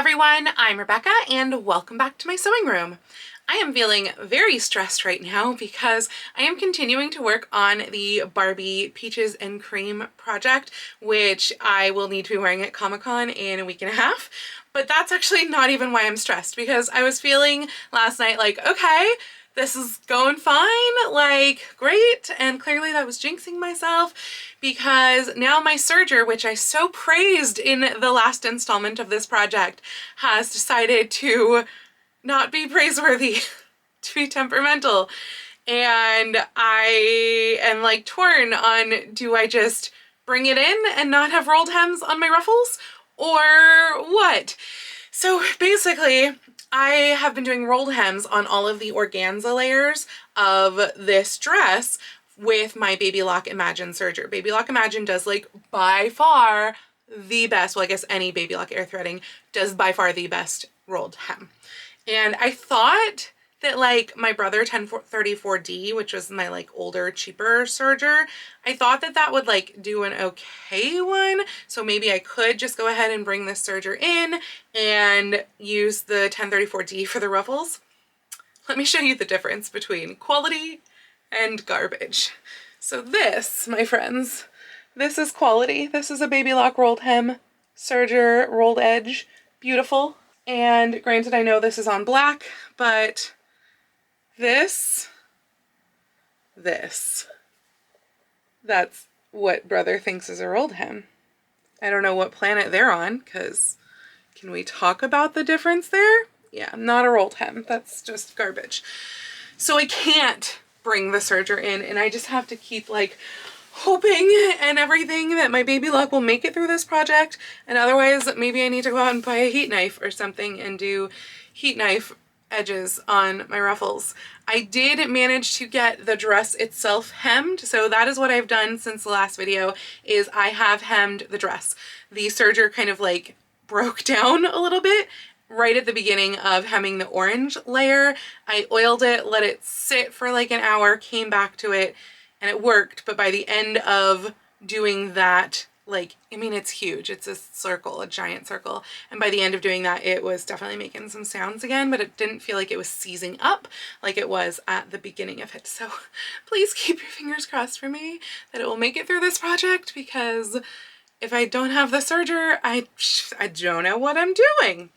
everyone, I'm Rebecca and welcome back to my sewing room. I am feeling very stressed right now because I am continuing to work on the Barbie Peaches and Cream project, which I will need to be wearing at Comic-Con in a week and a half. But that's actually not even why I'm stressed, because I was feeling last night like, okay, this is going fine, like great, and clearly that was jinxing myself because now my serger, which I so praised in the last installment of this project, has decided to not be praiseworthy, to be temperamental. And I am like torn on, do I just bring it in and not have rolled hems on my ruffles or what? So basically, I have been doing rolled hems on all of the organza layers of this dress with my Baby Lock Imagine serger. Baby Lock Imagine does like by far the best, well I guess any Baby Lock air threading does by far the best rolled hem. And I thought that like my Brother 1034D, which was my like older, cheaper serger, I thought that that would like do an okay one. So maybe I could just go ahead and bring this serger in and use the 1034D for the ruffles. Let me show you the difference between quality and garbage. So this, my friends, this is quality. This is a Baby Lock rolled hem, serger, rolled edge, beautiful. And granted, I know this is on black, but this, that's what Brother thinks is a rolled hem. I don't know what planet they're on, because can we talk about the difference there? Yeah, not a rolled hem. That's just garbage. So I can't bring the serger in, and I just have to keep like hoping and everything that my Baby Lock will make it through this project, and otherwise maybe I need to go out and buy a heat knife or something and do heat knife edges on my ruffles. I did manage to get the dress itself hemmed, so that is what I've done since the last video, is I have hemmed the dress. The serger kind of like broke down a little bit right at the beginning of hemming the orange layer. I oiled it, let it sit for like an hour, came back to it, and it worked. But by the end of doing that, like, I mean, it's huge. It's a circle, a giant circle. And by the end of doing that, it was definitely making some sounds again, but it didn't feel like it was seizing up like it was at the beginning of it. So please keep your fingers crossed for me that it will make it through this project, because if I don't have the serger, I don't know what I'm doing.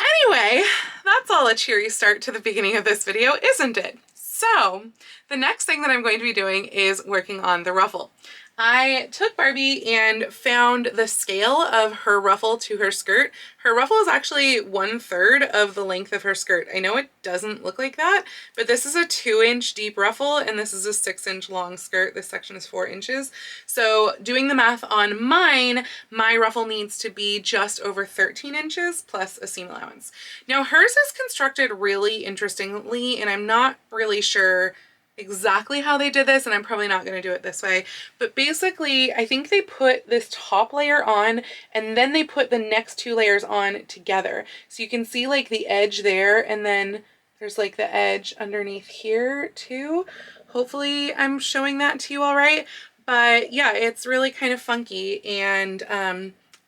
Anyway, that's all a cheery start to the beginning of this video, isn't it? So the next thing that I'm going to be doing is working on the ruffle. I took Barbie and found the scale of her ruffle to her skirt. Her ruffle is actually 1/3 of the length of her skirt. I know it doesn't look like that, but this is a 2-inch deep ruffle and this is a 6-inch long skirt. This section is 4 inches. So doing the math on mine, my ruffle needs to be just over 13 inches plus a seam allowance. Now hers is constructed really interestingly, and I'm not really sure exactly how they did this, and I'm probably not going to do it this way, but basically I think they put this top layer on and then they put the next 2 layers on together. So you can see like the edge there, and then there's like the edge underneath here too. Hopefully I'm showing that to you all right, but yeah, it's really kind of funky. And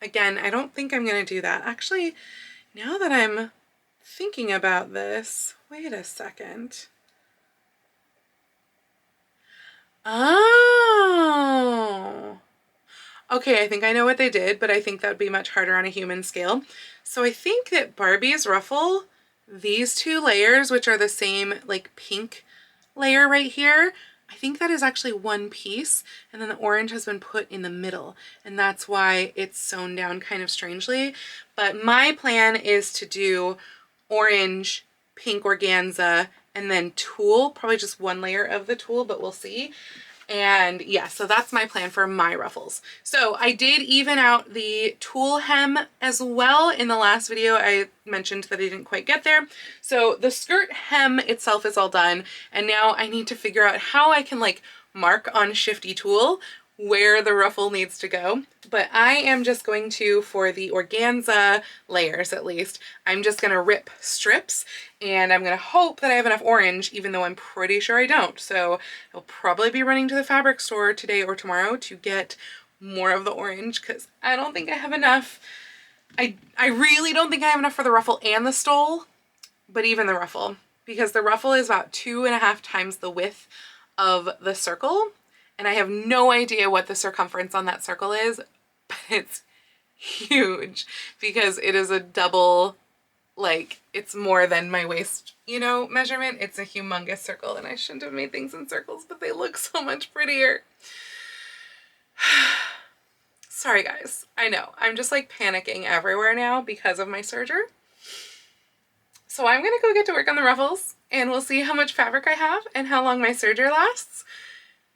again, I don't think I'm going to do that. Actually, now that I'm thinking about this, wait a second. Oh, okay, I think I know what they did, but I think that would be much harder on a human scale. So I think that Barbie's ruffle, these 2 layers, which are the same like pink layer right here, I think that is actually one piece, and then the orange has been put in the middle, and that's why it's sewn down kind of strangely. But my plan is to do orange, pink organza, and then tulle, probably just 1 layer of the tulle, but we'll see. And yeah, so that's my plan for my ruffles. So I did even out the tulle hem as well. In the last video, I mentioned that I didn't quite get there. So the skirt hem itself is all done. And now I need to figure out how I can like mark on Shifty Tulle where the ruffle needs to go. But I am just going to, for the organza layers at least, I'm just gonna rip strips, and I'm gonna hope that I have enough orange, even though I'm pretty sure I don't. So I'll probably be running to the fabric store today or tomorrow to get more of the orange, because I don't think I have enough. I really don't think I have enough for the ruffle and the stole, but even the ruffle, because the ruffle is about 2.5 times the width of the circle, and I have no idea what the circumference on that circle is, but it's huge because it is a double, like, it's more than my waist, you know, measurement. It's a humongous circle, and I shouldn't have made things in circles, but they look so much prettier. Sorry guys, I know, I'm just like panicking everywhere now because of my serger. So I'm gonna go get to work on the ruffles, and we'll see how much fabric I have and how long my serger lasts,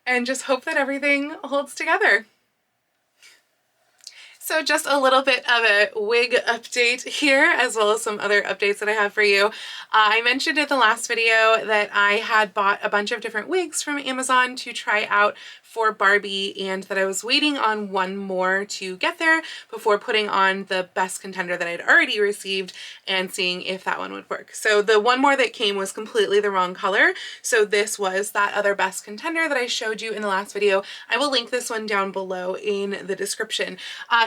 and just hope that everything holds together. So just a little bit of a wig update here, as well as some other updates that I have for you. I mentioned in the last video that I had bought a bunch of different wigs from Amazon to try out for Barbie, and that I was waiting on one more to get there before putting on the best contender that I'd already received and seeing if that one would work. So the one more that came was completely the wrong color. So this was that other best contender that I showed you in the last video. I will link this one down below in the description.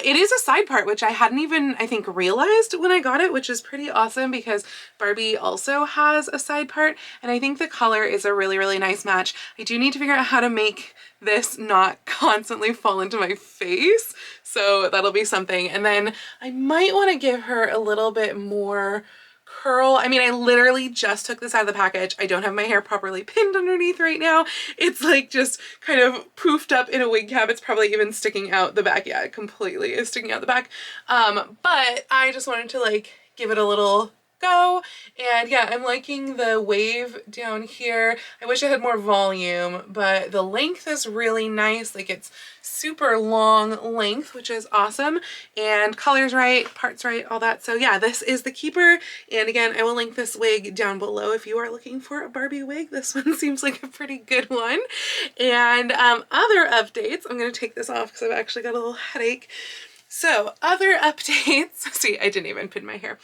It is a side part, which I hadn't even, I think, realized when I got it, which is pretty awesome because Barbie also has a side part, and I think the color is a really, really nice match. I do need to figure out how to make this not constantly fall into my face, so that'll be something. And then I might want to give her a little bit more curl. I mean, I literally just took this out of the package. I don't have my hair properly pinned underneath right now. It's like just kind of poofed up in a wig cap. It's probably even sticking out the back. Yeah, it completely is sticking out the back. But I just wanted to like give it a little go, and yeah, I'm liking the wave down here. I wish I had more volume, but the length is really nice. Like, it's super long length, which is awesome, and color's right, parts right, all that. So yeah, this is the keeper, and again, I will link this wig down below if you are looking for a Barbie wig. This one seems like a pretty good one. And other updates, I'm going to take this off because I've actually got a little headache. So other updates, see, I didn't even pin my hair.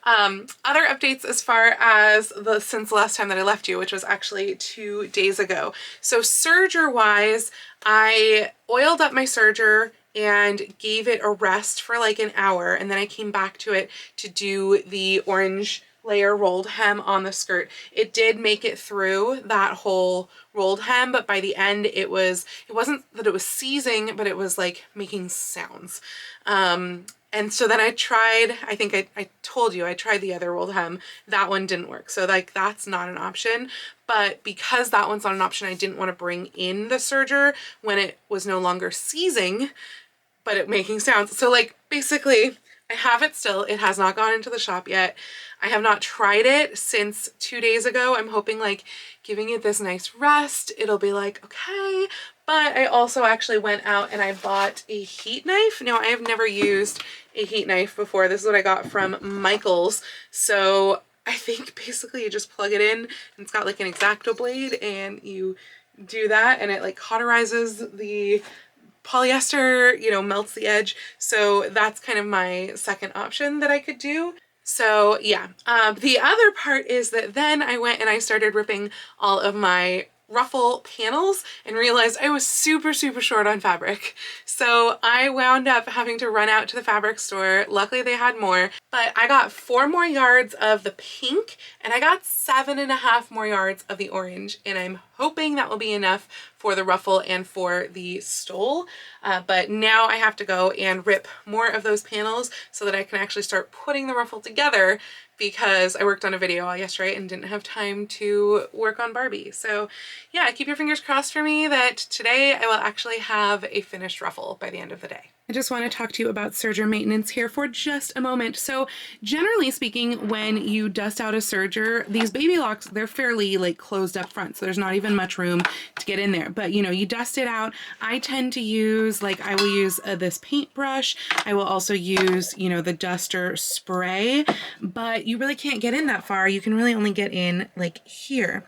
Other updates as far as since the last time that I left you, which was actually 2 days ago. So serger wise, I oiled up my serger and gave it a rest for like an hour, and then I came back to it to do the orange layer rolled hem on the skirt. It did make it through that whole rolled hem, but by the end it wasn't that it was seizing, but it was like making sounds. And so then I tried, I think I told you, I tried the other rolled hem. That one didn't work. So like that's not an option. But because that one's not an option, I didn't want to bring in the serger when it was no longer seizing, but it making sounds. So like basically I have it still. It has not gone into the shop yet. I have not tried it since 2 days ago. I'm hoping like giving it this nice rest, it'll be like, okay. But I also actually went out and I bought a heat knife. Now, I have never used a heat knife before. This is what I got from Michael's. So I think basically you just plug it in, and it's got like an X-Acto blade, and you do that and it like cauterizes the polyester, you know, melts the edge. So that's kind of my second option that I could do. So yeah, the other part is that then I went and I started ripping all of my ruffle panels and realized I was super short on fabric. So I wound up having to run out to the fabric store. Luckily they had more, but I got 4 more yards of the pink and I got 7.5 more yards of the orange, and I'm hoping that will be enough for the ruffle and for the stole. But now I have to go and rip more of those panels so that I can actually start putting the ruffle together, because I worked on a video all yesterday and didn't have time to work on Barbie. So yeah, keep your fingers crossed for me that today I will actually have a finished ruffle by the end of the day. I just want to talk to you about serger maintenance here for just a moment. So generally speaking, when you dust out a serger, these baby locks, they're fairly like closed up front, so there's not even much room to get in there. But you know, you dust it out. I tend to use, like, I will use this paintbrush. I will also use, you know, the duster spray, but you really can't get in that far. You can really only get in like here.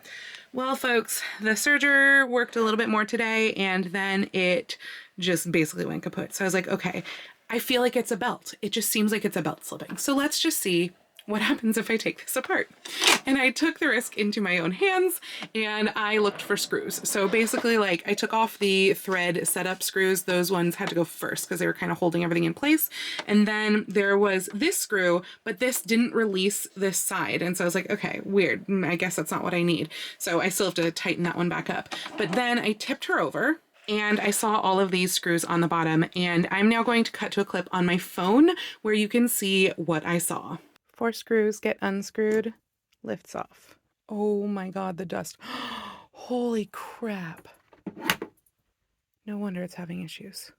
Well, folks, the serger worked a little bit more today, and then it just basically went kaput. So I was like, okay, I feel like it's a belt. It just seems like it's a belt slipping. So let's just see what happens if I take this apart? And I took the risk into my own hands and I looked for screws. So basically, like, I took off the thread setup screws. Those ones had to go first because they were kind of holding everything in place. And then there was this screw, but this didn't release this side. And so I was like, okay, weird. I guess that's not what I need. So I still have to tighten that one back up. But then I tipped her over and I saw all of these screws on the bottom, and I'm now going to cut to a clip on my phone where you can see what I saw. 4 screws get unscrewed, lifts off. Oh my God, the dust. Holy crap. No wonder it's having issues.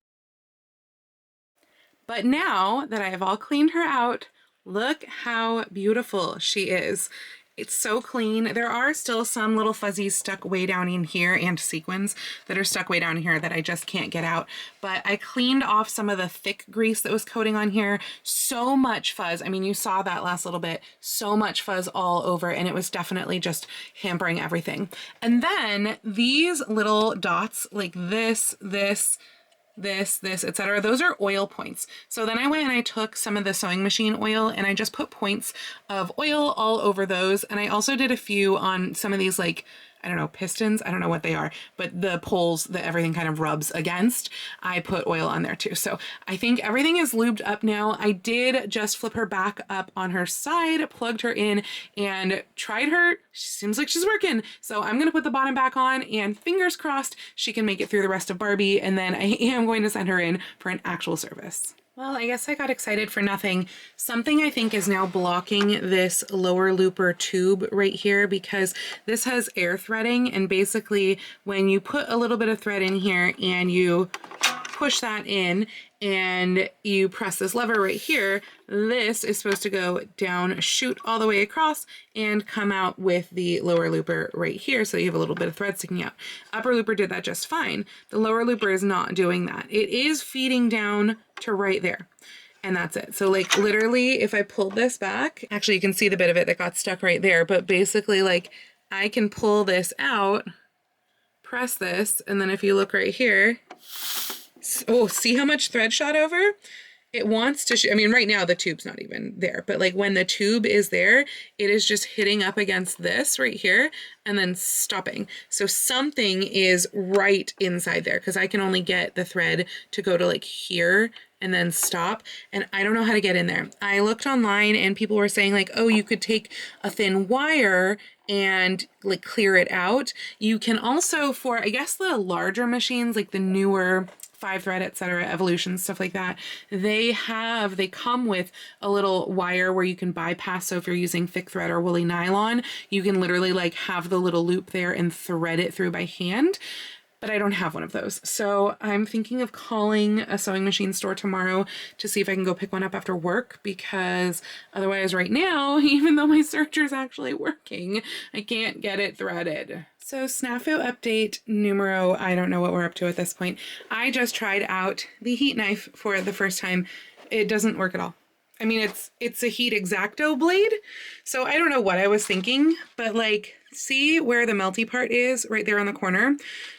But now that I have all cleaned her out, look how beautiful she is. It's so clean. There are still some little fuzzies stuck way down in here and sequins that are stuck way down here that I just can't get out. But I cleaned off some of the thick grease that was coating on here. So much fuzz. I mean, you saw that last little bit. So much fuzz all over, and it was definitely just hampering everything. And then these little dots like this, etc. Those are oil points. So then I went and I took some of the sewing machine oil and I just put points of oil all over those. And I also did a few on some of these, like, I don't know, pistons. I don't know what they are, but the poles that everything kind of rubs against, I put oil on there too. So I think everything is lubed up now. I did just flip her back up on her side, plugged her in, and tried her. She seems like she's working. So I'm going to put the bottom back on, and fingers crossed she can make it through the rest of Barbie. And then I am going to send her in for an actual service. Well, I guess I got excited for nothing. Something I think is now blocking this lower looper tube right here, because this has air threading, and basically when you put a little bit of thread in here and you push that in and you press this lever right here, this is supposed to go down, shoot all the way across, and come out with the lower looper right here, so you have a little bit of thread sticking out. Upper looper did that just fine. The lower looper is not doing that. It is feeding down to right there, and that's it. So like literally, if I pull this back, actually you can see the bit of it that got stuck right there, but basically like I can pull this out, press this, and then if you look right here, oh, see how much thread shot over? It wants to, I mean, right now the tube's not even there, but like when the tube is there, it is just hitting up against this right here and then stopping. So something is right inside there, because I can only get the thread to go to like here and then stop. And I don't know how to get in there. I looked online and people were saying like, oh, you could take a thin wire and like clear it out. You can also, for I guess the larger machines, like the newer 5-thread, etc., Evolution, stuff like that, they come with a little wire where you can bypass. So if you're using thick thread or woolly nylon, you can literally like have the little loop there and thread it through by hand. But I don't have one of those. So I'm thinking of calling a sewing machine store tomorrow to see if I can go pick one up after work, because otherwise right now, even though my serger is actually working, I can't get it threaded. So snafu update numero, I don't know what we're up to at this point. I just tried out the heat knife for the first time. It doesn't work at all. I mean, it's a heat X-Acto blade, so I don't know what I was thinking, but like, see where the melty part is right there on the corner?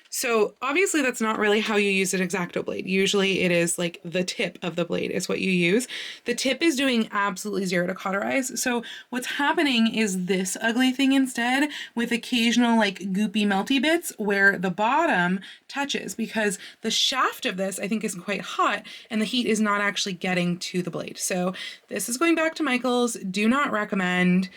So obviously that's not really how you use an X-Acto blade. Usually it is like the tip of the blade is what you use. The tip is doing absolutely zero to cauterize. So what's happening is this ugly thing instead, with occasional like goopy melty bits where the bottom touches, because the shaft of this I think is quite hot and the heat is not actually getting to the blade. So this is going back to Michael's. Do not recommend.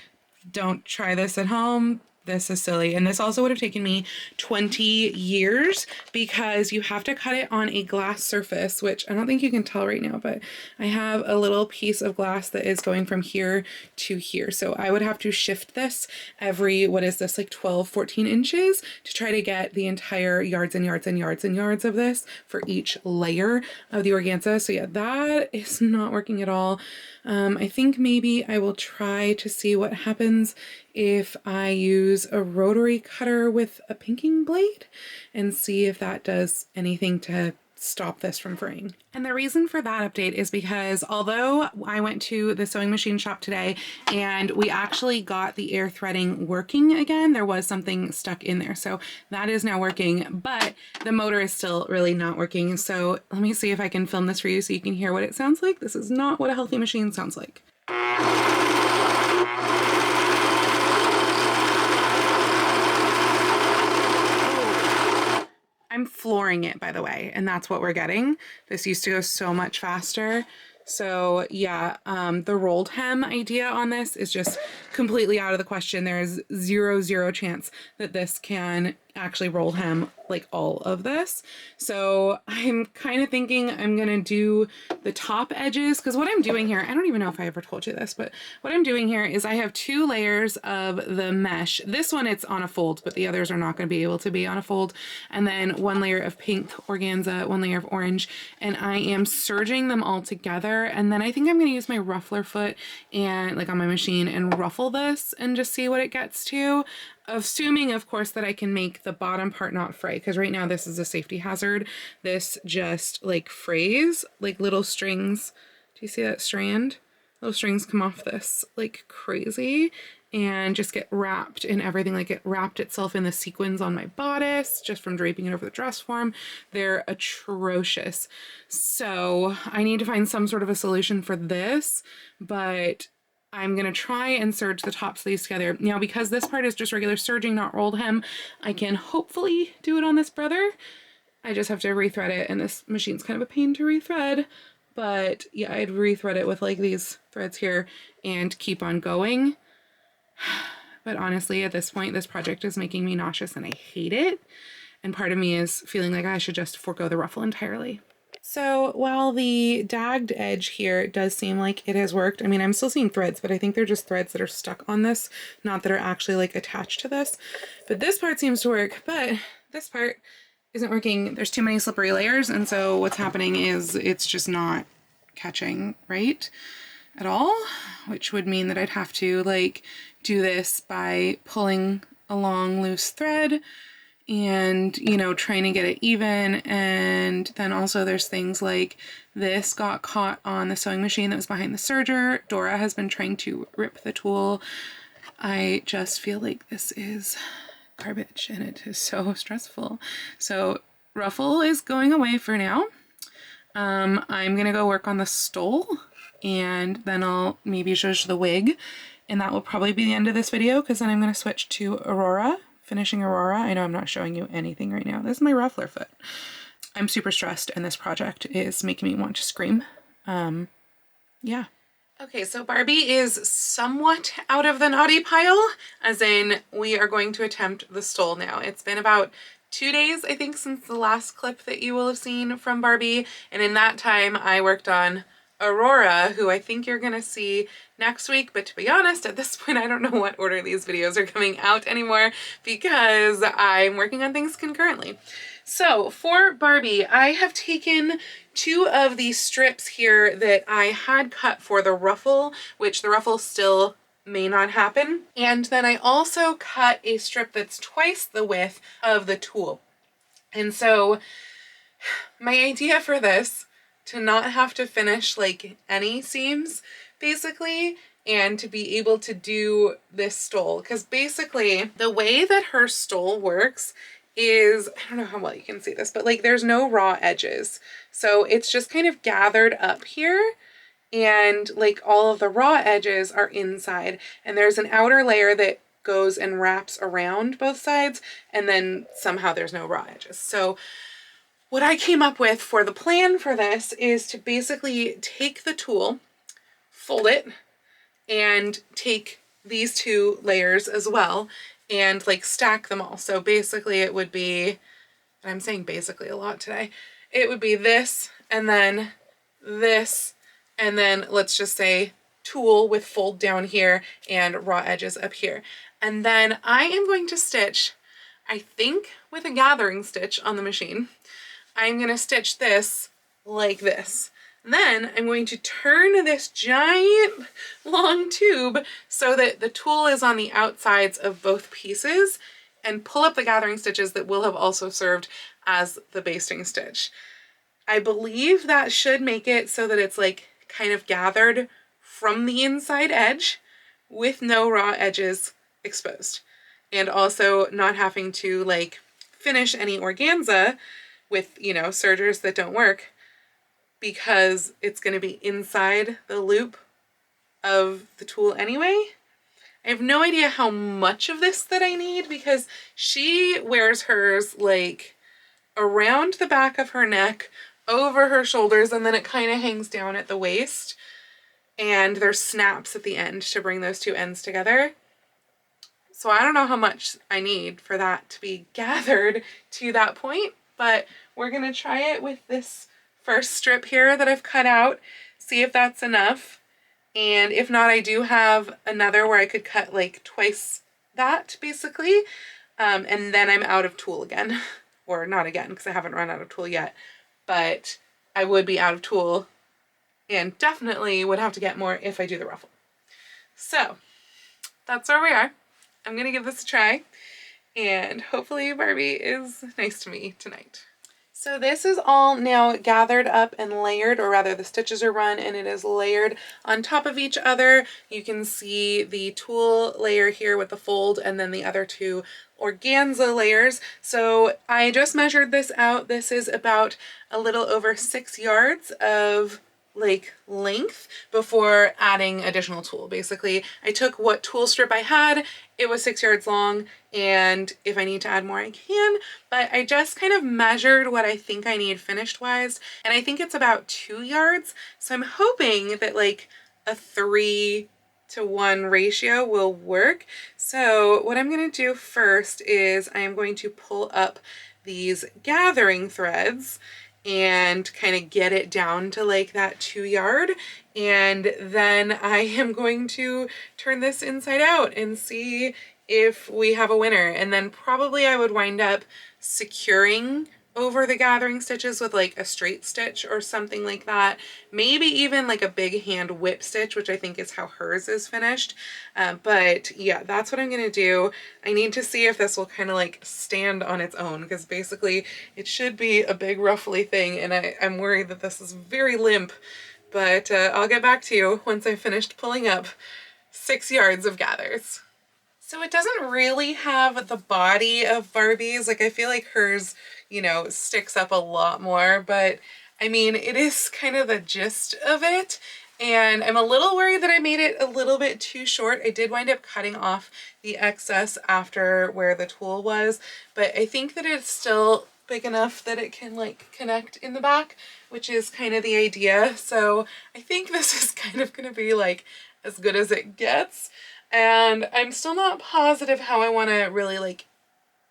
Don't try this at home. This is silly. And this also would have taken me 20 years, because you have to cut it on a glass surface, which I don't think you can tell right now, but I have a little piece of glass that is going from here to here. So I would have to shift this every, what is this, like 12, 14 inches to try to get the entire yards and yards and yards and yards of this for each layer of the organza. So yeah, that is not working at all. I think maybe I will try to see what happens if I use a rotary cutter with a pinking blade and see if that does anything to stop this from fraying. And the reason for that update is because although I went to the sewing machine shop today and we actually got the air threading working again, there was something stuck in there. So that is now working, but the motor is still really not working. So let me see if I can film this for you so you can hear what it sounds like. This is not what a healthy machine sounds like. I'm flooring it, by the way, and that's what we're getting. This used to go so much faster. So yeah, the rolled hem idea on this is just completely out of the question. There is zero chance that this can actually roll hem like all of this. So I'm kind of thinking I'm gonna do the top edges, because what I'm doing here, I don't even know if I ever told you this, but what I'm doing here is I have 2 layers of the mesh. This one it's on a fold, but the others are not going to be able to be on a fold. And then 1 layer of pink organza, 1 layer of orange, and I am serging them all together. And then I think I'm going to use my ruffler foot and like on my machine and ruffle this and just see what it gets to. Assuming, of course, that I can make the bottom part not fray, because right now this is a safety hazard. This just like frays, like little strings. Do you see that strand? Little strings come off this like crazy and just get wrapped in everything. Like it wrapped itself in the sequins on my bodice just from draping it over the dress form. They're atrocious. So I need to find some sort of a solution for this, but I'm gonna try and serge the top sleeves together. Now, because this part is just regular serging, not rolled hem, I can hopefully do it on this brother. I just have to rethread it, and this machine's kind of a pain to rethread. But yeah, I'd rethread it with like these threads here and keep on going. But honestly, at this point, this project is making me nauseous and I hate it. And part of me is feeling like I should just forego the ruffle entirely. So while the dagged edge here does seem like it has worked, I mean, I'm still seeing threads, but I think they're just threads that are stuck on this, not that are actually like attached to this. But this part seems to work, but this part isn't working. There's too many slippery layers, and so what's happening is it's just not catching right at all, which would mean that I'd have to like do this by pulling a long loose thread and, you know, trying to get it even. And then also there's things like this got caught on the sewing machine that was behind the serger. Dora has been trying to rip the tool. I just feel like this is garbage and it is so stressful. So ruffle is going away for now. I'm gonna go work on the stole and then I'll maybe zhuzh the wig, and that will probably be the end of this video, because then I'm gonna switch to Aurora, finishing Aurora. I know I'm not showing you anything right now. This is my ruffler foot. I'm super stressed and this project is making me want to scream. Yeah. Okay, so Barbie is somewhat out of the naughty pile, as in we are going to attempt the stole now. It's been about 2 days, I think, since the last clip that you will have seen from Barbie, and in that time I worked on Aurora, who I think you're gonna see next week, but to be honest, at this point I don't know what order these videos are coming out anymore because I'm working on things concurrently. So for Barbie, I have taken 2 of these strips here that I had cut for the ruffle, which the ruffle still may not happen. And then I also cut a strip that's twice the width of the tulle. And so my idea for this, to not have to finish like any seams basically, and to be able to do this stole, because basically the way that her stole works is, I don't know how well you can see this, but like there's no raw edges. So it's just kind of gathered up here, and like all of the raw edges are inside, and there's an outer layer that goes and wraps around both sides, and then somehow there's no raw edges. So what I came up with for the plan for this is to basically take the tulle, fold it, and take these 2 layers as well and like stack them all. So basically it would be, I'm saying basically a lot today, it would be this and then this, and then let's just say tulle with fold down here and raw edges up here. And then I am going to stitch, I think with a gathering stitch on the machine, I'm going to stitch this like this. Then I'm going to turn this giant long tube so that the tulle is on the outsides of both pieces, and pull up the gathering stitches that will have also served as the basting stitch. I believe that should make it so that it's like kind of gathered from the inside edge with no raw edges exposed, and also not having to like finish any organza with, you know, sergers that don't work, because it's going to be inside the loop of the tulle anyway. I have no idea how much of this that I need, because she wears hers like around the back of her neck, over her shoulders, and then it kind of hangs down at the waist. And there's snaps at the end to bring those two ends together. So I don't know how much I need for that to be gathered to that point, but we're gonna try it with this first strip here that I've cut out, see if that's enough. And if not, I do have another where I could cut like twice that basically. And then I'm out of tulle again. Or not again, because I haven't run out of tulle yet. But I would be out of tulle and definitely would have to get more if I do the ruffle. So that's where we are. I'm gonna give this a try, and hopefully Barbie is nice to me tonight. So this is all now gathered up and layered, or rather the stitches are run and it is layered on top of each other. You can see the tulle layer here with the fold and then the other two organza layers. So I just measured this out. This is about a little over 6 yards of like length before adding additional tulle. Basically, I took what tulle strip I had, it was 6 yards long, and if I need to add more I can, but I just kind of measured what I think I need finished wise, and I think it's about 2 yards, so I'm hoping that like a 3-to-1 ratio will work. So what I'm going to do first is I am going to pull up these gathering threads and kind of get it down to like that 2 yard, and then I am going to turn this inside out and see if we have a winner. And then probably I would wind up securing over the gathering stitches with like a straight stitch or something like that, maybe even like a big hand whip stitch, which I think is how hers is finished. But yeah, that's what I'm gonna do. I need to see if this will kind of like stand on its own, because basically it should be a big ruffly thing, and I'm worried that this is very limp, but I'll get back to you once I've finished pulling up 6 yards of gathers. So it doesn't really have the body of Barbie's. Like I feel like hers, you know, sticks up a lot more, but I mean, it is kind of the gist of it. And I'm a little worried that I made it a little bit too short. I did wind up cutting off the excess after where the tulle was, but I think that it's still big enough that it can like connect in the back, which is kind of the idea. So I think this is kind of going to be like as good as it gets. And I'm still not positive how I want to really like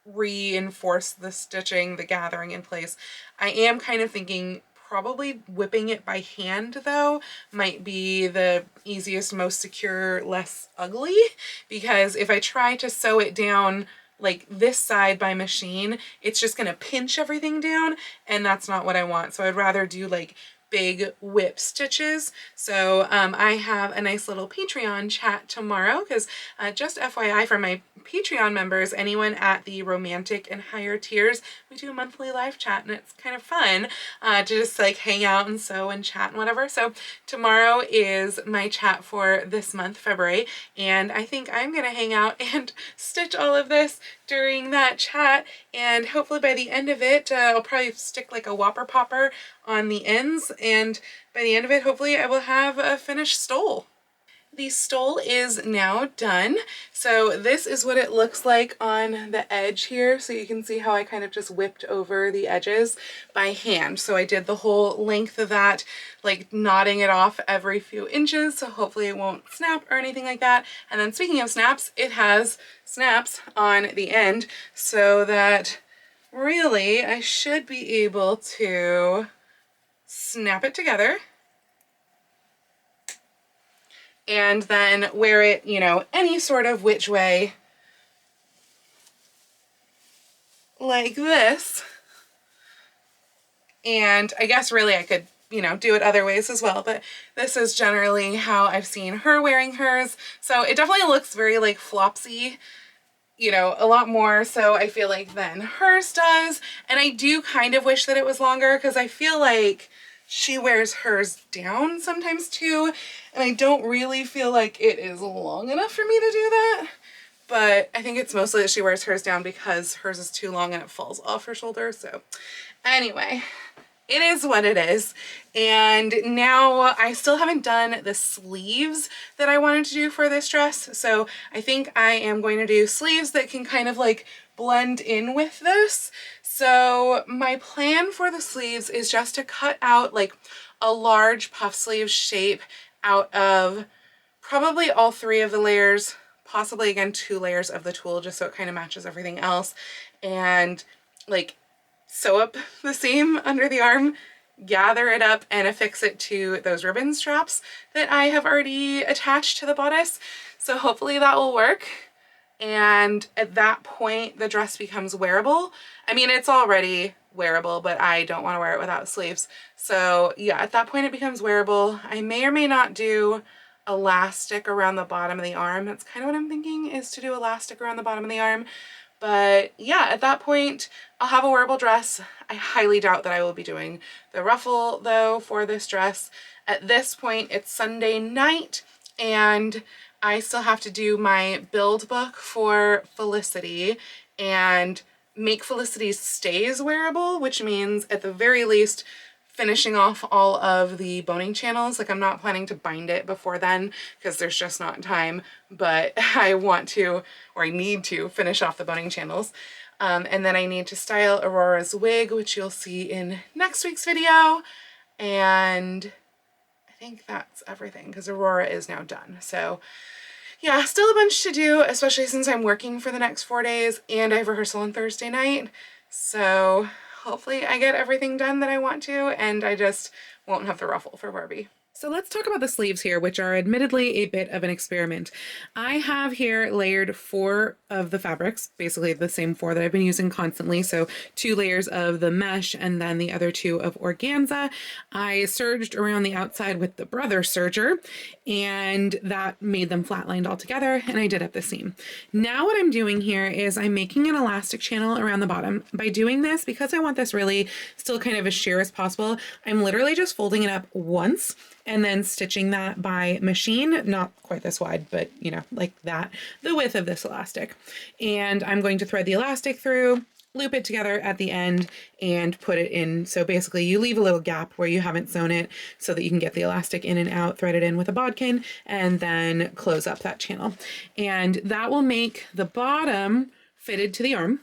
reinforce the stitching, the gathering in place. I am kind of thinking probably whipping it by hand though might be the easiest, most secure, less ugly, because if I try to sew it down like this side by machine, it's just gonna pinch everything down, and that's not what I want. So I'd rather do like big whip stitches. So I have a nice little Patreon chat tomorrow, because just FYI for my Patreon members, anyone at the romantic and higher tiers, we do a monthly live chat, and it's kind of fun to just like hang out and sew and chat and whatever. So tomorrow is my chat for this month, February, and I think I'm gonna hang out and stitch all of this during that chat, and hopefully by the end of it I'll probably stick like a whopper popper on the ends, and by the end of it hopefully I will have a finished stole. The stole is now done. So this is what it looks like on the edge here. So you can see how I kind of just whipped over the edges by hand. So I did the whole length of that, like knotting it off every few inches. So hopefully it won't snap or anything like that. And then speaking of snaps, it has snaps on the end, so that really I should be able to snap it together and then wear it, you know, any sort of which way, like this. And I guess really I could, you know, do it other ways as well, but this is generally how I've seen her wearing hers. So it definitely looks very like flopsy, you know, a lot more so I feel like than hers does. And I do kind of wish that it was longer, because I feel like she wears hers down sometimes too, and I don't really feel like it is long enough for me to do that. But I think it's mostly that she wears hers down because hers is too long and it falls off her shoulder. So anyway, it is what it is. And now I still haven't done the sleeves that I wanted to do for this dress. So I think I am going to do sleeves that can kind of like blend in with this. So my plan for the sleeves is just to cut out like a large puff sleeve shape out of probably all 3 of the layers, possibly again 2 layers of the tulle, just so it kind of matches everything else, and like sew up the seam under the arm, gather it up, and affix it to those ribbon straps that I have already attached to the bodice. So hopefully that will work. And at that point, the dress becomes wearable. I mean, it's already wearable, but I don't want to wear it without sleeves. So yeah, at that point it becomes wearable. I may or may not do elastic around the bottom of the arm. That's kind of what I'm thinking, is to do elastic around the bottom of the arm. But yeah, at that point, I'll have a wearable dress. I highly doubt that I will be doing the ruffle though for this dress. At this point, it's Sunday night and I still have to do my build book for Felicity and make Felicity's stays wearable, which means at the very least finishing off all of the boning channels. Like, I'm not planning to bind it before then because there's just not time, but I want to, or I need to finish off the boning channels. And then I need to style Aurora's wig, which you'll see in next week's video. And I think that's everything because Aurora is now done. So yeah, still a bunch to do, especially since I'm working for the next 4 days and I have rehearsal on Thursday night. So hopefully I get everything done that I want to and I just won't have the ruffle for Barbie. So let's talk about the sleeves here, which are admittedly a bit of an experiment. I have here layered 4 of the fabrics, basically the same 4 that I've been using constantly. So 2 layers of the mesh and then the other 2 of organza. I serged around the outside with the brother serger and that made them flatlined all together, and I did up the seam. Now what I'm doing here is I'm making an elastic channel around the bottom. By doing this, because I want this really still kind of as sheer as possible, I'm literally just folding it up once and then stitching that by machine, not quite this wide, but you know, like that, the width of this elastic. And I'm going to thread the elastic through, loop it together at the end, and put it in. So basically you leave a little gap where you haven't sewn it so that you can get the elastic in and out, thread it in with a bodkin, and then close up that channel. And that will make the bottom fitted to the arm.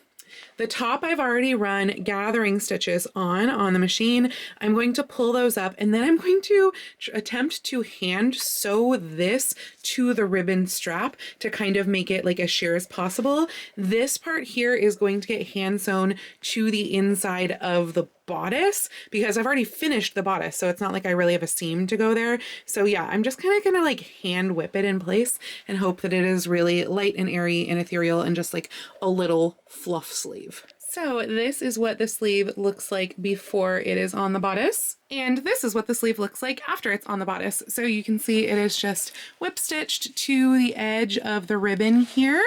The top I've already run gathering stitches on the machine. I'm going to pull those up and then I'm going to attempt to hand sew this to the ribbon strap to kind of make it like as sheer as possible. This part here is going to get hand sewn to the inside of the bodice because I've already finished the bodice, so it's not like I really have a seam to go there. So yeah, I'm just kind of gonna like hand whip it in place and hope that it is really light and airy and ethereal and just like a little fluff sleeve. So this is what the sleeve looks like before it is on the bodice. And this is what the sleeve looks like after it's on the bodice. So you can see it is just whip stitched to the edge of the ribbon here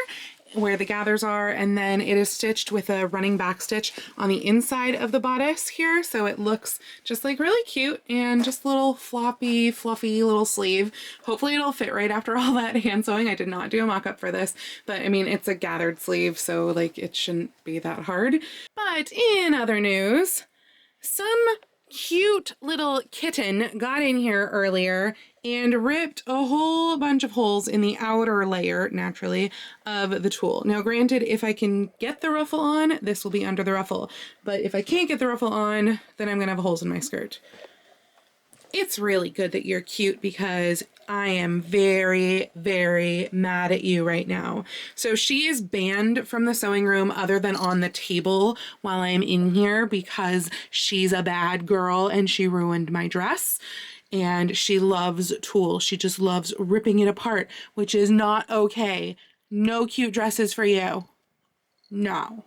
where the gathers are, and then it is stitched with a running back stitch on the inside of the bodice here, so it looks just like really cute and just a little floppy, fluffy little sleeve. Hopefully it'll fit right after all that hand sewing. I did not do a mock-up for this, but I mean, it's a gathered sleeve, so like it shouldn't be that hard. But in other news, some cute little kitten got in here earlier and ripped a whole bunch of holes in the outer layer, naturally, of the tulle. Now, granted, if I can get the ruffle on, this will be under the ruffle. But if I can't get the ruffle on, then I'm gonna have holes in my skirt. It's really good that you're cute because I am very, very mad at you right now. So she is banned from the sewing room other than on the table while I'm in here because she's a bad girl and she ruined my dress. And she loves tulle. She just loves ripping it apart, which is not okay. No cute dresses for you. No.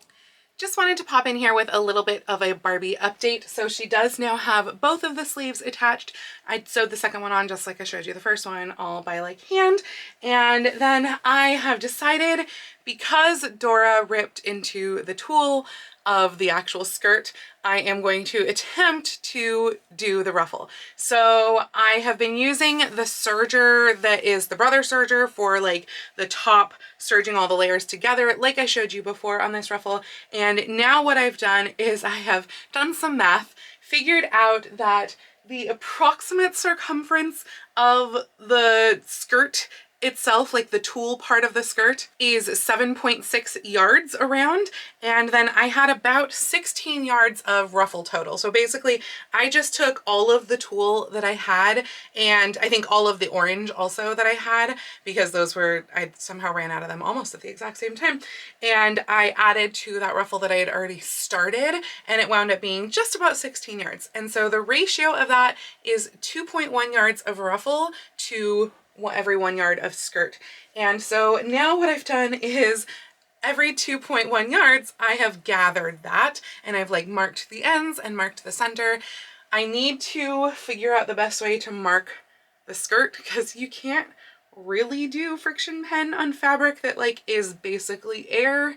Just wanted to pop in here with a little bit of a Barbie update. So she does now have both of the sleeves attached. I sewed the second one on just like I showed you the first one, all by like hand. And then I have decided, because Dora ripped into the tulle of the actual skirt, I am going to attempt to do the ruffle. So I have been using the serger that is the brother serger for like the top, serging all the layers together like I showed you before on this ruffle. And now what I've done is I have done some math, figured out that the approximate circumference of the skirt itself, like the tulle part of the skirt, is 7.6 yards around, and then I had about 16 yards of ruffle total. So basically I just took all of the tulle that I had, and I think all of the orange also that I had, because those were, I somehow ran out of them almost at the exact same time, and I added to that ruffle that I had already started, and it wound up being just about 16 yards. And so the ratio of that is 2.1 yards of ruffle to every 1 yard of skirt. And so now what I've done is every 2.1 yards I have gathered that, and I've like marked the ends and marked the center. I need to figure out the best way to mark the skirt, because you can't really do friction pen on fabric that like is basically air.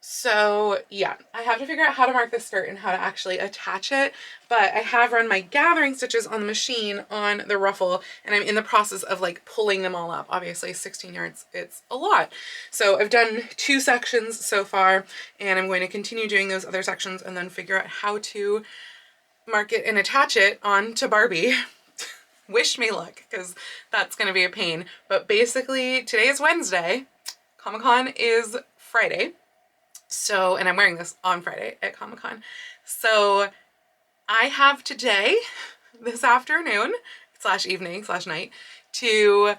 So yeah, I have to figure out how to mark the skirt and how to actually attach it, but I have run my gathering stitches on the machine on the ruffle, and I'm in the process of like pulling them all up. Obviously 16 yards, it's a lot. So I've done 2 sections so far, and I'm going to continue doing those other sections and then figure out how to mark it and attach it onto Barbie. Wish me luck, because that's going to be a pain. But basically today is Wednesday, Comic-Con is Friday. So, and I'm wearing this on Friday at Comic-Con. So I have today, this afternoon, / evening / night, to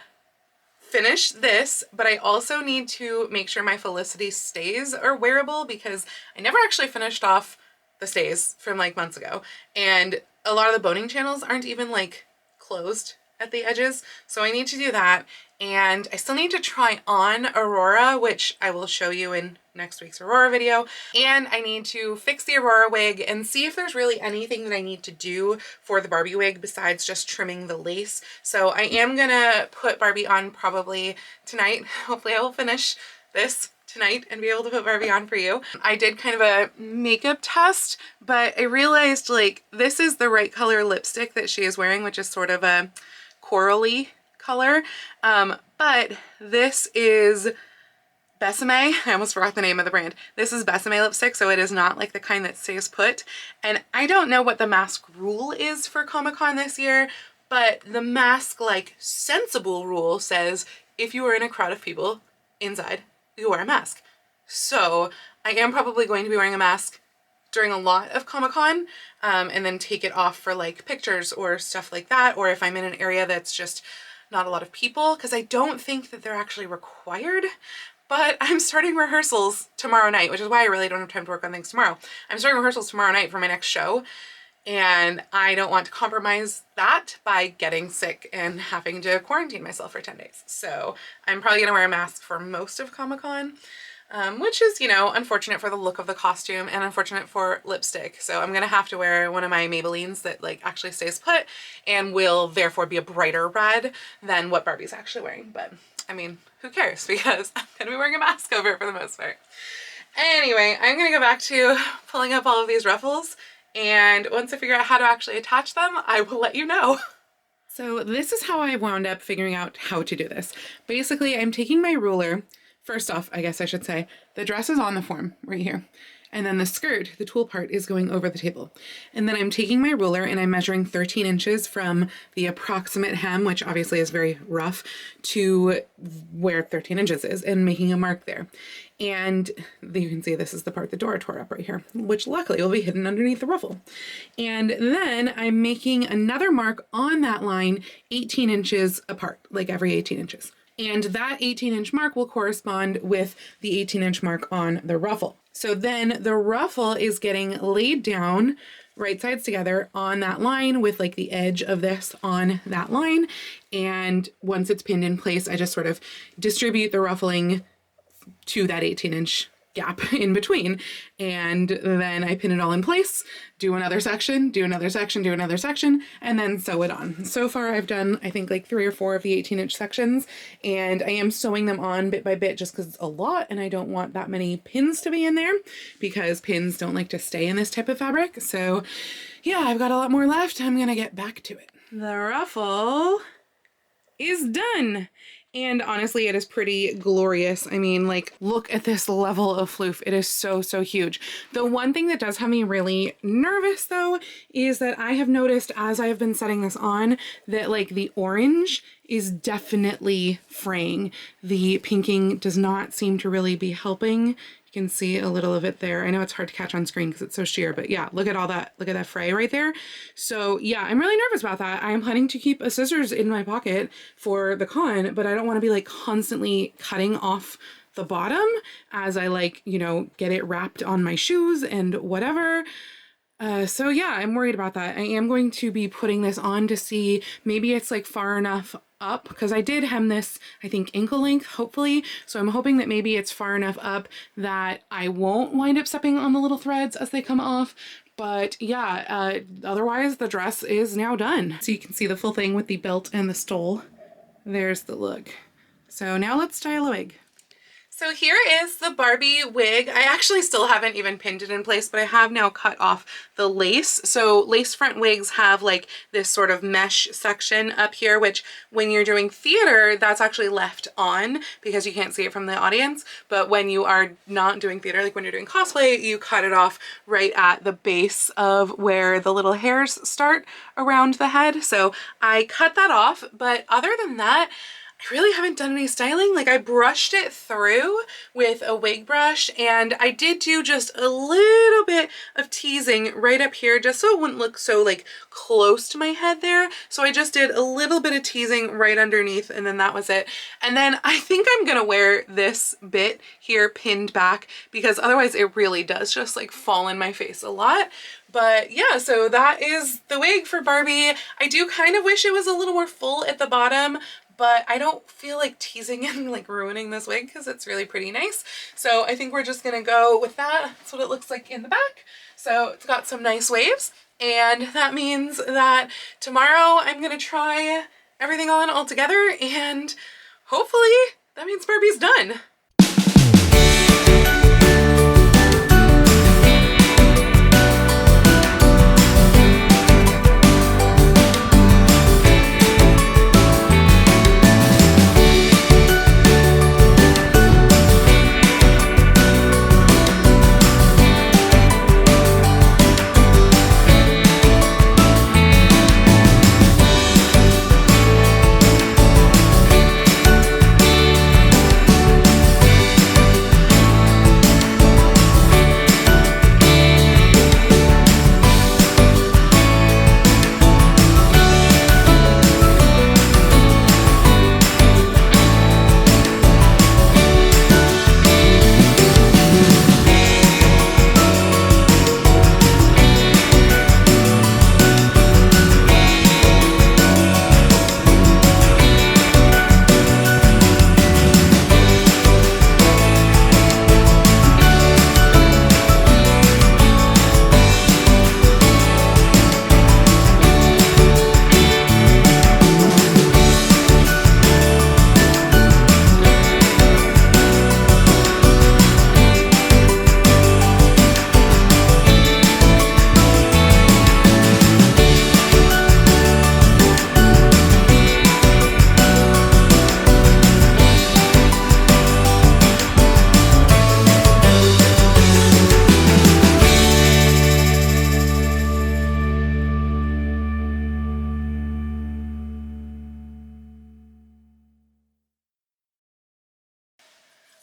finish this, but I also need to make sure my Felicity stays are wearable, because I never actually finished off the stays from like months ago. And a lot of the boning channels aren't even like closed at the edges. So I need to do that. And I still need to try on Aurora, which I will show you in next week's Aurora video. And I need to fix the Aurora wig and see if there's really anything that I need to do for the Barbie wig besides just trimming the lace. So I am gonna put Barbie on probably tonight. Hopefully I will finish this tonight and be able to put Barbie on for you. I did kind of a makeup test, but I realized like this is the right color lipstick that she is wearing, which is sort of a corally color, but this is Besame. I almost forgot the name of the brand. This is Besame lipstick, so it is not like the kind that stays put. And I don't know what the mask rule is for Comic-Con this year, but the mask like sensible rule says if you are in a crowd of people inside, you wear a mask. So I am probably going to be wearing a mask during a lot of Comic-Con, and then take it off for like pictures or stuff like that, or if I'm in an area that's just not a lot of people, because I don't think that they're actually required. But I'm starting rehearsals tomorrow night, which is why I really don't have time to work on things tomorrow. I'm starting rehearsals tomorrow night for my next show, and I don't want to compromise that by getting sick and having to quarantine myself for 10 days. So I'm probably gonna wear a mask for most of Comic-Con, which is, you know, unfortunate for the look of the costume and unfortunate for lipstick. So I'm gonna have to wear one of my Maybellines that like actually stays put and will therefore be a brighter red than what Barbie's actually wearing. But I mean, who cares, because I'm gonna be wearing a mask over it for the most part. Anyway, I'm gonna go back to pulling up all of these ruffles, and once I figure out how to actually attach them, I will let you know. So this is how I wound up figuring out how to do this. Basically, I'm taking my ruler. First off, I guess I should say, the dress is on the form right here. And then the skirt, the tulle part, is going over the table. And then I'm taking my ruler and I'm measuring 13 inches from the approximate hem, which obviously is very rough, to where 13 inches is, and making a mark there. And you can see this is the part that Dora tore up right here, which luckily will be hidden underneath the ruffle. And then I'm making another mark on that line 18 inches apart, like every 18 inches. And that 18-inch mark will correspond with the 18-inch mark on the ruffle. So then the ruffle is getting laid down right sides together on that line with like the edge of this on that line. And once it's pinned in place, I just sort of distribute the ruffling to that 18-inch gap in between. And then I pin it all in place, do another section, do another section, do another section, and then sew it on. So far I've done, I think, like 3 or 4 of the 18-inch sections, and I am sewing them on bit by bit just because it's a lot and I don't want that many pins to be in there, because pins don't like to stay in this type of fabric. So yeah, I've got a lot more left. I'm gonna get back to it. The ruffle is done. And honestly, it is pretty glorious. I mean, like, look at this level of floof. It is so, so huge. The one thing that does have me really nervous, though, is that I have noticed as I have been setting this on that, like, the orange is definitely fraying. The pinking does not seem to really be helping. You can see a little of it there. I know it's hard to catch on screen because it's so sheer, but yeah, look at all that. Look at that fray right there. So yeah, I'm really nervous about that. I am planning to keep a scissors in my pocket for the con, but I don't want to be like constantly cutting off the bottom as I like, you know, get it wrapped on my shoes and whatever. So yeah, I'm worried about that. I am going to be putting this on to see maybe it's like far enough up because I did hem this, I think ankle length, hopefully. So I'm hoping that maybe it's far enough up that I won't wind up stepping on the little threads as they come off. But yeah, otherwise the dress is now done. So you can see the full thing with the belt and the stole. There's the look. So now let's style a wig. So here is the Barbie wig. I actually still haven't even pinned it in place, but I have now cut off the lace. So lace front wigs have like this sort of mesh section up here, which when you're doing theater, that's actually left on because you can't see it from the audience. But when you are not doing theater, like when you're doing cosplay, you cut it off right at the base of where the little hairs start around the head. So I cut that off, but other than that, I really haven't done any styling. Like I brushed it through with a wig brush and I did do just a little bit of teasing right up here just so it wouldn't look so like close to my head there. So I just did a little bit of teasing right underneath and then that was it. And then I think I'm gonna wear this bit here pinned back because otherwise it really does just like fall in my face a lot. But yeah, so that is the wig for Barbie. I do kind of wish it was a little more full at the bottom, but I don't feel like teasing and like ruining this wig because it's really pretty nice. So I think we're just gonna go with that. That's what it looks like in the back. So it's got some nice waves and that means that tomorrow I'm gonna try everything on all together and hopefully that means Barbie's done.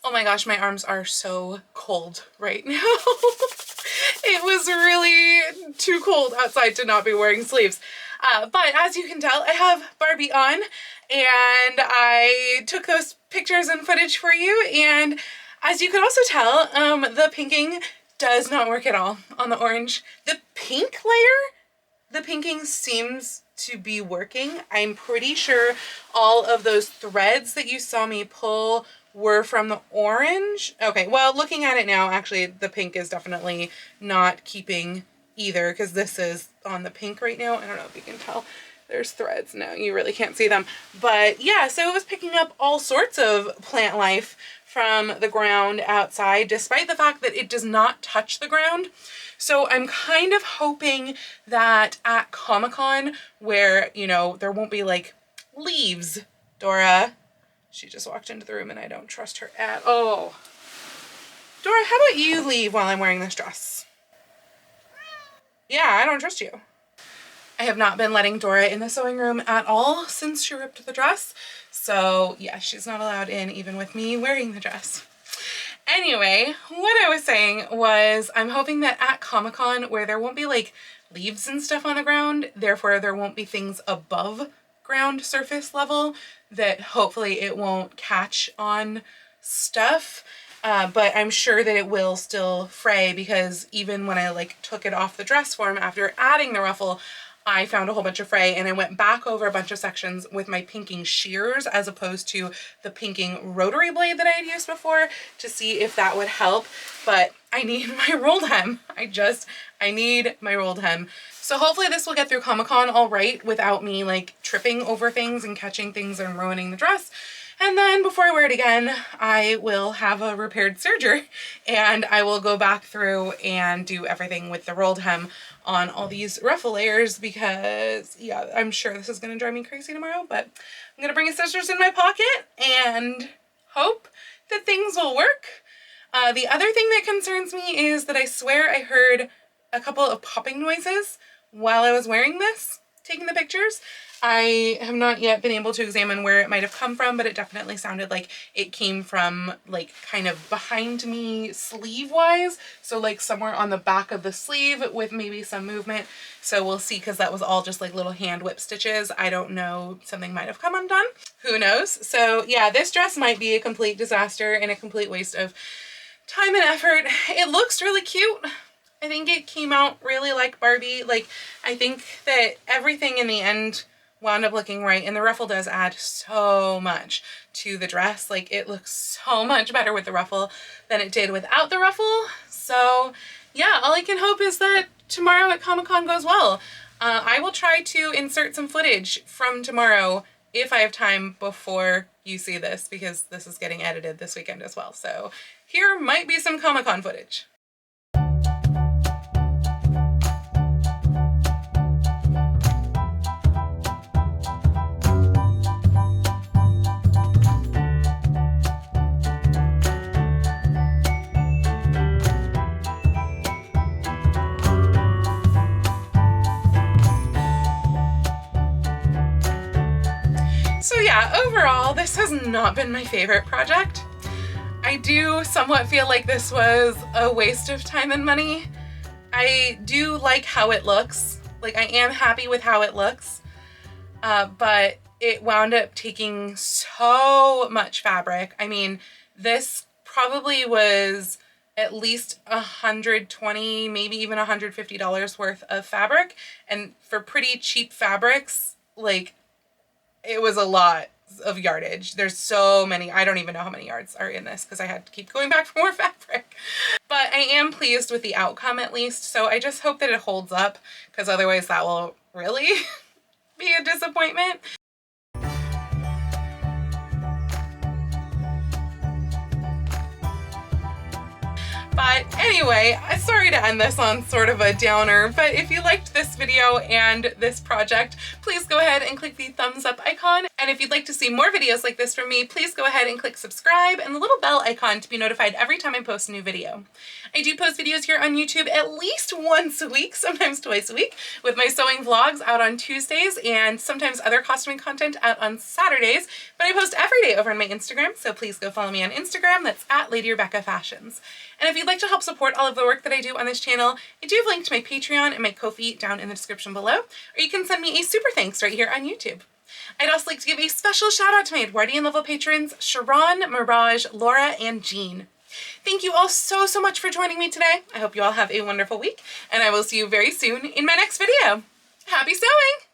Oh my gosh, my arms are so cold right now. It was really too cold outside to not be wearing sleeves. But as you can tell, I have Barbie on and I took those pictures and footage for you. And as you can also tell, the pinking does not work at all on the orange. The pink layer, the pinking seems to be working. I'm pretty sure all of those threads that you saw me pull were from the orange. Okay, well, looking at it now, actually, the pink is definitely not keeping either because this is on the pink right now. I don't know if you can tell. There's threads. No, you really can't see them. But yeah, so it was picking up all sorts of plant life from the ground outside, despite the fact that it does not touch the ground. So I'm kind of hoping that at Comic-Con, where, you know, there won't be like leaves, Dora, She just walked into the room and I don't trust her at all. Dora, how about you leave while I'm wearing this dress? Yeah, I don't trust you. I have not been letting Dora in the sewing room at all since she ripped the dress. So yeah, she's not allowed in even with me wearing the dress. Anyway, what I was saying was I'm hoping that at Comic-Con, where there won't be like leaves and stuff on the ground, therefore there won't be things above ground surface level, that hopefully it won't catch on stuff. But I'm sure that it will still fray, because even when I like took it off the dress form after adding the ruffle, I found a whole bunch of fray, and I went back over a bunch of sections with my pinking shears as opposed to the pinking rotary blade that I had used before to see if that would help. But I need my rolled hem. I need my rolled hem. So hopefully this will get through Comic-Con all right without me like tripping over things and catching things and ruining the dress. And then before I wear it again, I will have a repaired serger and I will go back through and do everything with the rolled hem on all these ruffle layers, because yeah, I'm sure this is going to drive me crazy tomorrow, but I'm going to bring a scissors in my pocket and hope that things will work. The other thing that concerns me is that I swear I heard a couple of popping noises while I was wearing this, taking the pictures. I have not yet been able to examine where it might have come from, but it definitely sounded like it came from like kind of behind me sleeve wise. So like somewhere on the back of the sleeve with maybe some movement. So we'll see, because that was all just like little hand whip stitches. I don't know, something might have come undone. Who knows? So yeah, this dress might be a complete disaster and a complete waste of time and effort. It looks really cute. I think it came out really like Barbie. Like, I think that everything in the end wound up looking right, and the ruffle does add so much to the dress. Like, it looks so much better with the ruffle than it did without the ruffle. So yeah, all I can hope is that tomorrow at Comic-Con goes well. I will try to insert some footage from tomorrow if I have time before you see this, because this is getting edited this weekend as well. So here might be some Comic-Con footage. So yeah, overall, this has not been my favorite project. I do somewhat feel like this was a waste of time and money. I do like how it looks. Like, I am happy with how it looks, but it wound up taking so much fabric. I mean, this probably was at least $120, maybe even $150 worth of fabric. And for pretty cheap fabrics, like, it was a lot of yardage. There's so many, I don't even know how many yards are in this because I had to keep going back for more fabric. But I am pleased with the outcome at least, so I just hope that it holds up, because otherwise that will really be a disappointment. But anyway, sorry to end this on sort of a downer, but if you liked this video and this project, please go ahead and click the thumbs up icon. And if you'd like to see more videos like this from me, please go ahead and click subscribe and the little bell icon to be notified every time I post a new video. I do post videos here on YouTube at least once a week, sometimes twice a week, with my sewing vlogs out on Tuesdays and sometimes other costuming content out on Saturdays. But I post every day over on my Instagram, so please go follow me on Instagram. That's at Lady Rebecca Fashions. And if you'd like to help support all of the work that I do on this channel, I do have a link to my Patreon and my Ko-fi down in the description below, or you can send me a super thanks right here on YouTube. I'd also like to give a special shout out to my Edwardian level patrons, Sharon, Mirage, Laura, and Jean. Thank you all so much for joining me today. I hope you all have a wonderful week, and I will see you very soon in my next video. Happy sewing!